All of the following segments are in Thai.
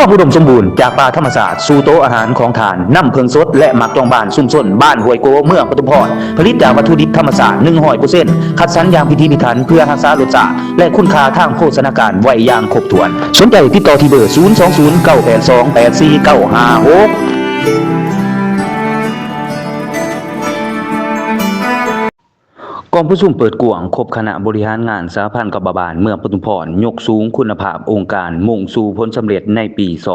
ความอุดมสมบูรณ์จากป่าธรรมศาสตร์สู่โต๊ะอาหารของทานน้ำเพิงสดและหมักตองบ้านซุ่มซ่นบ้านห้วยโกเมืองปทุมพรผลิตจากวัตถุดิบธรรมศาสตร์100%คัดสรรอย่างพิถีพิถันเพื่อรักษารสชาติและคุณค่าทางโภชนาการไว้อย่างครบถ้วนสนใจติดต่อที่เบอร์020-982-8496กองประชุมเปิดกว้างครบคณะบริหารงานสหพันธ์กบาลเมืองปทุมพรยกสูงคุณภาพองค์การมุ่งสู่ผลสำเร็จในปี 2027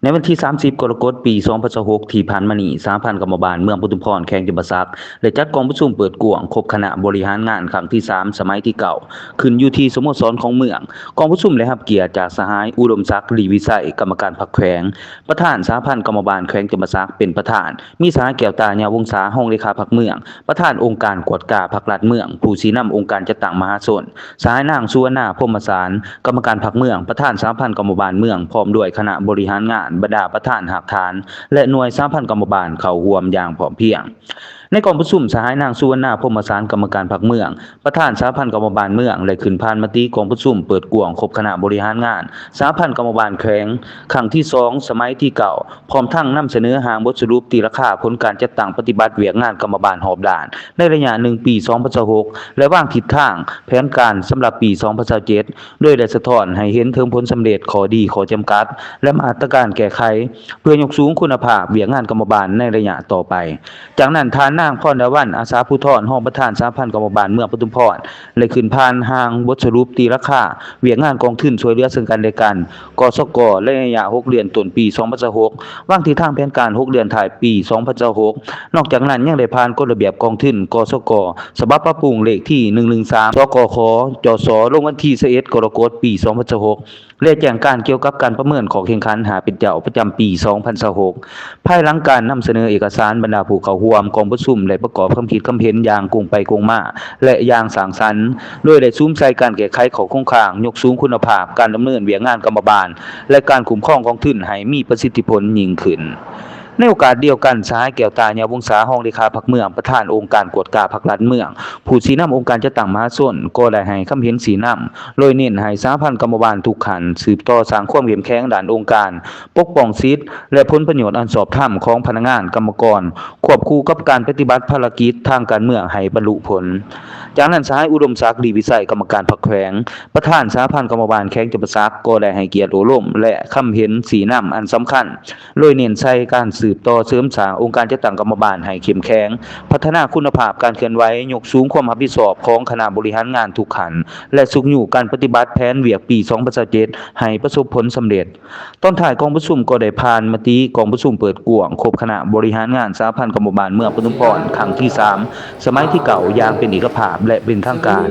ในวันที่ 30 กรกฎาคม ปี 2026 ที่ผ่านมานี้สหพันธ์กบาลเมืองปทุมพรแขวงจำปาสักได้จัดกองประชุมเปิดกว้างครบคณะบริหารงานครั้งที่ 3 สมัยที่ 9 ขึ้นอยู่ที่สโมสรของเมืองกองประชุมได้รับเกียรติจากสหายอุดมศักดิ์ลีวิไสกรรมการพรรคแขวงประธานสหพันธ์กบาลแขวงจำปาสักเป็นประธานมีสหายแก้วตาญาวงศาห้องเลขาพรรคเมืองประธานองค์การกวดกาพรรคลาดเมืองผู้ชี้นำองค์การจัดตั้งมหาชนสหายนางสุวรรณาพรหมสารกรรมการพรรคเมืองประธานสหพันธ์กบาลเมืองพร้อมด้วยคณะบริหารงานบรรดาประธานหากฐานและหน่วยสหพันธ์กบาลเข้าร่วมอย่างพร้อมเพรียงในกองประชุมสหายนางสุวรรณาพรหมสารกรรมการพรรคเมืองประธานสหพันธ์กบาลเมืองได้ขึ้นพานมติกองประชุมเปิดกว้างครบคณะบริหารงานสหพันธ์กบาลแขวงครั้งที่ 2 สมัยที่ 9พร้อมทั้งนำเสนอหางบทสรุปตีราคาผลการจัดตั้งปฏิบัติเวียกงานกรรมบาลหอบด่านในระยะ1ปี 2026และวางทิศทางแผนการสำหรับปี 2027โดยได้สะท้อนให้เห็นถึงผลสำเร็จข้อดีข้อจำกัดและมาตรการแก้ไขเพื่อยกสูงคุณภาพเวียกงานกรรมบาลในระยะต่อไปจากนั้นทานนางพรดาวันอาสาผู้ทรห้องประธานสหพันธ์กบาลเมืองปทุมพรได้ขึ้นพานหางบทสรุปตีราคาเวียกงานกองทุนช่วยเหลือซึ่งกันและกันกสกระยะ6เดือนต้นปี 2026วางทิศทางแผนการ6เดือนท้ายปี 2026นอกจากนั้นยังได้ผ่านกฎระเบียบกองทุนกสกฉบับปรับปรุงเลขที่113สกขจสลงวันที่21กรกฎาคมปี 2026และแจ้งการเกี่ยวกับการประเมินของแข่งขันหาเป็นเจ้าประจำปี 2026ภายหลังการนำเสนอเอกสารบรรดาผู้เข้าร่วมกองประชุมและประกอบความคิดความเห็นอย่างกงไปกงมาและอย่างสร้างสรรค์โดยได้ซุ้มใส่การแก้ไขข้อคงค้างยกสูงคุณภาพการดำเนินเวียกงานกรรมบาลและการคุ้มครองของทุนให้มีประสิทธิผลยิ่งขึ้นในโอกาสเดียวกันสหายแก้วตาญาวงศาห้องเลขาพรรคเมืองประธานองค์การกวดกาพรรคลาดเมืองผู้ชี้นำองค์การจัดตั้งมหาชนก็ได้ให้คำเห็นสีนำโดยเน้นให้สหพันธ์กบาลทุกขันสืบต่อสร้างความเข้มแข็งด้านองค์การปกป้องสิทธิและผลประโยชน์อันชอบธรรมของพนักงานกรรมกรควบคู่กับการปฏิบัติภารกิจทางการเมืองให้บรรลุผลจากนั้นสหายอุดมศักดิ์ลีวิไสกรรมการพรรคแขวงประธานสหพันธ์กบาลแขวงจำปาสักก็ได้ให้เกียรติโอรมและคำเห็นสีนำอันสำคัญโดยเน้นใช้การสืบต่อเสริมสร้างองค์การจัดตั้งกรรมบาลให้เข้มแข็งพัฒนาคุณภาพการเคลื่อนไหวยกสูงความรับผิดชอบของคณะบริหารงานทุกขันและสุขอยู่การปฏิบัติแผนเวียกปี 2027ให้ประสบผลสำเร็จตอนท้ายกองประชุมก็ได้ผ่านมติกองประชุมเปิดกว้างครบคณะบริหารงานสหพันธ์กบาลเมืองปทุมพรครั้งที่ 3 สมัยที่ 9อย่างเป็นเอกภาพและเป็นทางการ